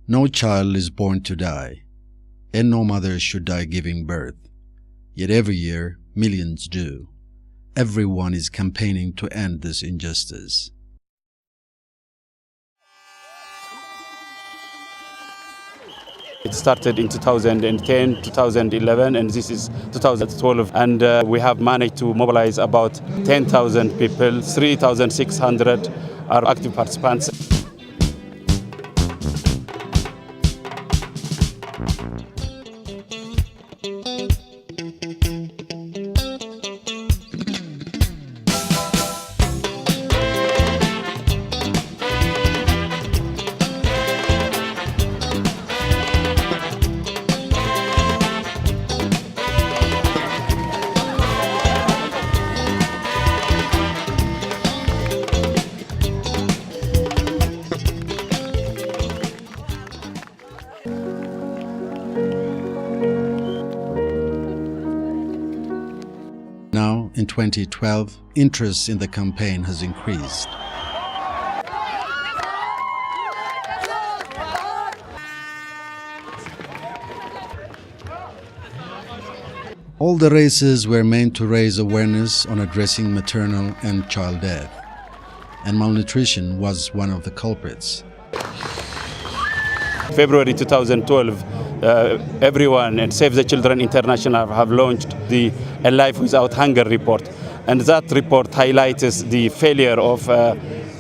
No child is born to die, and no mother should die giving birth. Yet every year, millions do. Everyone is campaigning to end this injustice. It started in 2010, 2011, and this is 2012. And we have managed to mobilize about 10,000 people. 3,600 are active participants. Now, in 2012, interest in the campaign has increased. All the races were meant to raise awareness on addressing maternal and child death, and malnutrition was one of the culprits. February 2012, everyone and Save the Children International have launched the A Life Without Hunger report. And that report highlights the failure of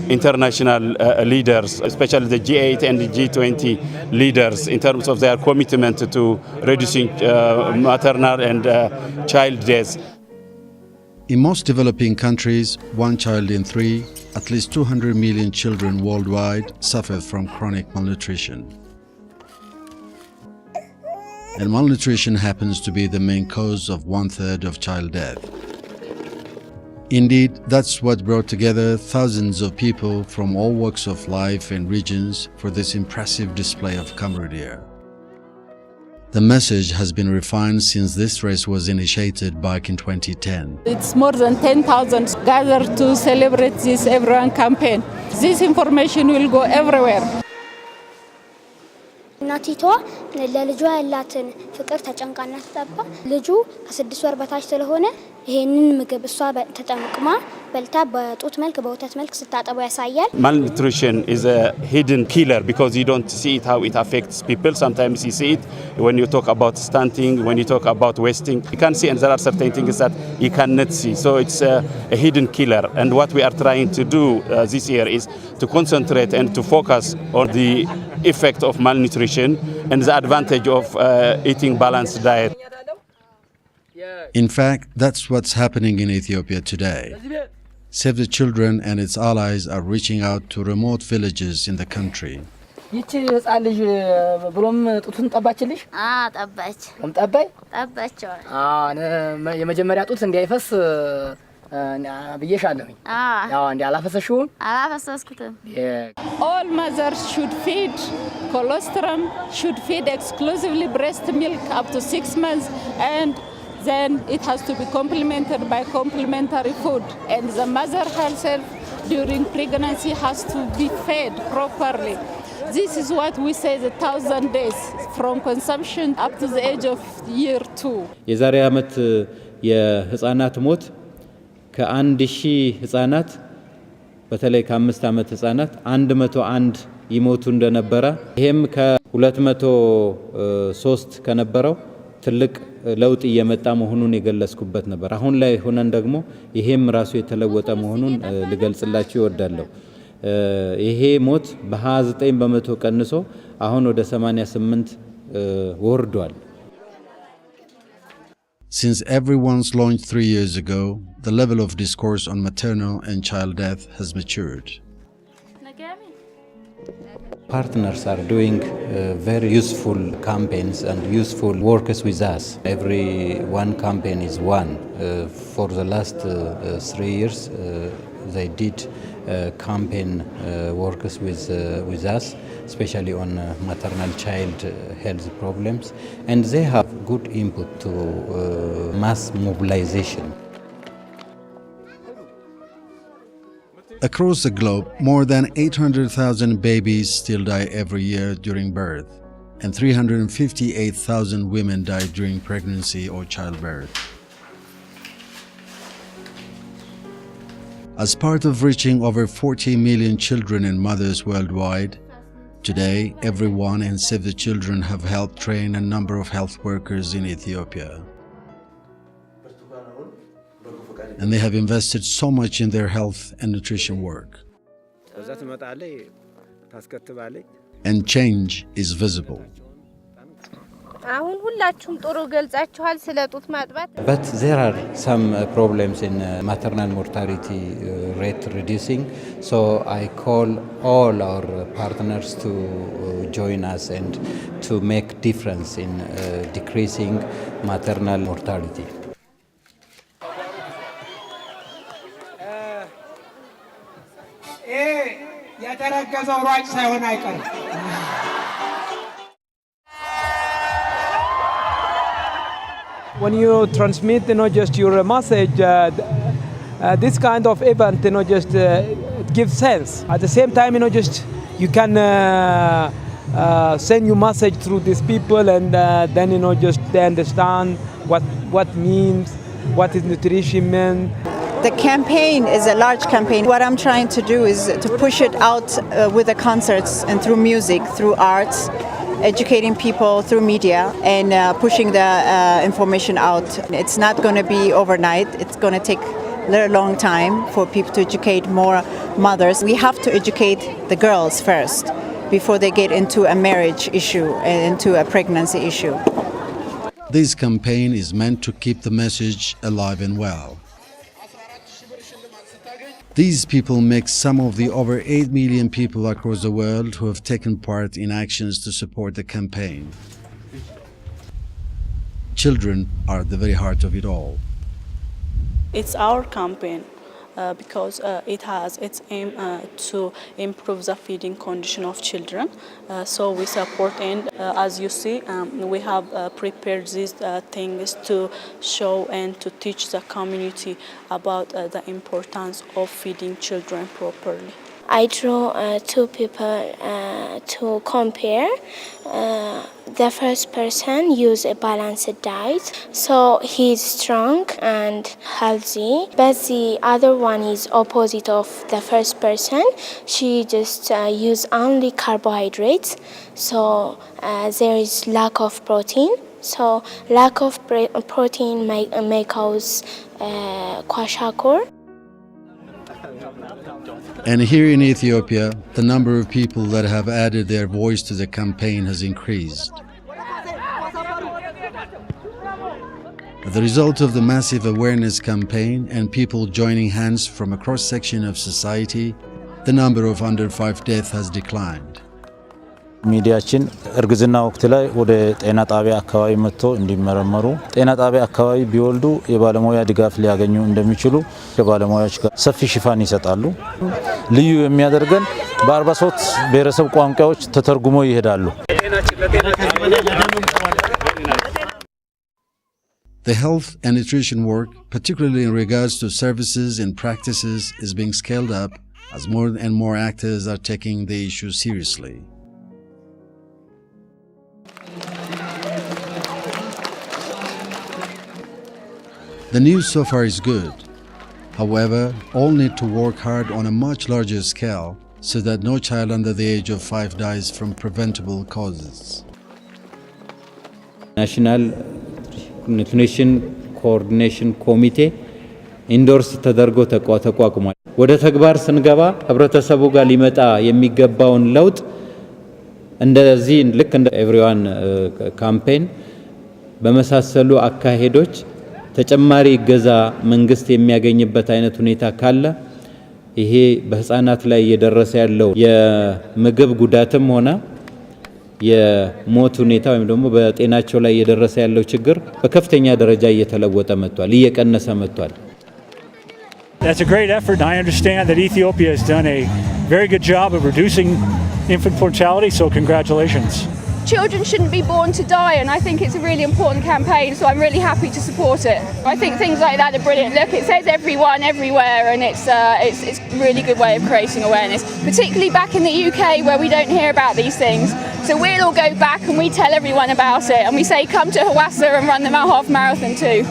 international leaders, especially the G8 and the G20 leaders, in terms of their commitment to reducing maternal and child deaths. In most developing countries, 1 child in 3, at least 200 million children worldwide, suffer from chronic malnutrition. And malnutrition happens to be the main cause of 1/3 of child death. Indeed, that's what brought together thousands of people from all walks of life and regions for this impressive display of camaraderie. The message has been refined since this race was initiated back in 2010. It's more than 10,000 gathered to celebrate this Everyone campaign. This information will go everywhere. እናቲቷ ለልጇ ያላትን ፍቅር ተጨንቃና ተጣባ ልጁ ከ6 ወር በታች ስለሆነ ይሄንን ምግብ እሷ ተጠምቅማ በልታ በጡት መልክ በወተት መልክ ስታጠበው ያሳያል። Malnutrition is a hidden killer because you don't see it how it affects people. Sometimes you see it when you talk about stunting, when you talk about wasting. You can see, and there are certain things that you cannot see. So it's a hidden killer. And what we are trying to do this year is to concentrate and to focus on the effect of malnutrition and the advantage of eating balanced diet. In fact, that's what's happening in Ethiopia today. Save the Children and its allies are reaching out to remote villages in the country. ይቺ ህፃን ልጅ ብሎም ጡቱን ጠባችልሽ? ጠባች። ጠባይ? ጠባቸው። የመጀመሪያ ጡት እንዳይፈስ ብዬሻለሁኝ። ያው እንዴ አላፈሰሽውም? አላፈሰስኩትም። All mothers should feed colostrum, should feed exclusively breast milk up to 6 months, and then it has to be complemented by complementary food. And the mother herself during pregnancy has to be fed properly. This is what we say the 1,000 days from consumption up to the age of year 2. የዛሬ ዓመት የህፃናት ሞት ከ1000 ህፃናት በተለይ ከ5 ዓመት ህፃናት 101 ይሞቱ እንደነበረ ይሄም ከ203 ከነበረው ትልቅ ለውጥ እየመጣ መሆኑን የገለጽኩበት ነበር። አሁን ላይ ሆነን ደግሞ ይሄም ራሱ የተለወጠ መሆኑን ልገልጽላችሁ እወዳለሁ። ይሄ ሞት በ29 በመቶ ቀንሶ አሁን ወደ 88 ወርዷል። Since everyone's launched 3 years ago, the level of discourse on maternal and child death has matured. Partners are doing very useful campaigns and useful works with us. Every one campaign is one. For the last 3 years, they did campaign works with us, especially on maternal child health problems, and they have good input to mass mobilization. Across the globe, more than 800,000 babies still die every year during birth, and 358,000 women die during pregnancy or childbirth. As part of reaching over 40 million children and mothers worldwide, today everyone and Save the Children have helped train a number of health workers in Ethiopia. And they have invested so much in their health and nutrition work. And change is visible. But there are some problems in maternal mortality rate reducing, so I call all our partners to join us and to make difference in decreasing maternal mortality. When you transmit, just your message, this kind of event, just gives sense. At the same time, just you can send your message through these people, and then just they understand what means, what is nutrition meant. The campaign is a large campaign. What I'm trying to do is to push it out with the concerts and through music, through arts, educating people through media and pushing the information out. It's not going to be overnight. It's going to take a very long time for people to educate more mothers. We have to educate the girls first before they get into a marriage issue and into a pregnancy issue. This campaign is meant to keep the message alive and well. These people make some of the over 8 million people across the world who have taken part in actions to support the campaign. Children are at the very heart of it all. It's our campaign because it has its aim to improve the feeding condition of children. So we support, and as you see, we have prepared these things to show and to teach the community about the importance of feeding children properly. I draw two people to compare. The first person use a balanced diet, so he's strong and healthy. But the other one is opposite of the first person. She just use only carbohydrates, so there is lack of protein. So lack of protein may cause kwashiorkor. And here in Ethiopia, the number of people that have added their voice to the campaign has increased. As a result of the massive awareness campaign and people joining hands from a cross-section of society, the number of under-5 deaths has declined. ሚዲያችን እርግዝና ወቅት ላይ ወደ ጤና ጣቢያ አካባቢ መጥቶ እንዲመረመሩ ጤና ጣቢያ አካባቢ ቢወልዱ የባለሙያ ድጋፍ ሊያገኙ እንደሚችሉ ከባለሙያዎች ጋር ሰፊ ሽፋን ይሰጣሉ። ልዩ የሚያደርገን በ43 ብሔረሰብ ቋንቋዎች ተተርጉሞ ይሄዳሉ። The health and nutrition work, particularly in regards to services and practices, is being scaled up as more and more actors are taking the issue seriously. The news so far is good. However, all need to work hard on a much larger scale so that no child under the age of 5 dies from preventable causes. National Nutrition Coordination Committee ኢንዶርስ ተደርጎ ተቋቁሟል። ወደ ተግባር ስንገባ ህብረተሰቡ ጋር ሊመጣ የሚገባውን ለውጥ እንደዚህ ልክ እንደ ኤቭሪዋን ካምፔን በመሳሰሉ አካሄዶች ተጨማሪ ገዛ መንግስት የሚያገኝበት አይነት ሁኔታ ካለ ይሄ በህፃናት ላይ እየደረሰ ያለው የምግብ ጉዳትም ሆነ የሞት ሁኔታ ወይም ደግሞ በጤናቸው ላይ እየደረሰ ያለው ችግር በከፍተኛ ደረጃ እየተለወጠ መጥቷል፣ እየቀነሰ መጥቷል። That's a great effort, and I understand that Ethiopia has done a very good job of reducing infant mortality, so congratulations. children shouldn't be born to die, and I think it's a really important campaign, so I'm really happy to support it. I think things like that are brilliant. Look, it says everyone, everywhere, and it's a really good way of creating awareness, particularly back in the UK where we don't hear about these things. So we'll all go back and we tell everyone about it, and we say come to Hawassa and run the half marathon too.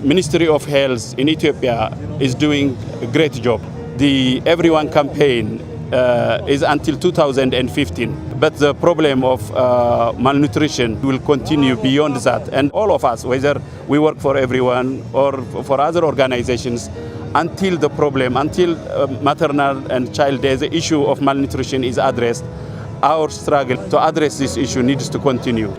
Ministry of Health in Ethiopia is doing a great job. The Everyone campaign is until 2015, but the problem of malnutrition will continue beyond that. And all of us, whether we work for Everyone or for other organizations, until the problem, until maternal and child death, the issue of malnutrition is addressed, our struggle to address this issue needs to continue.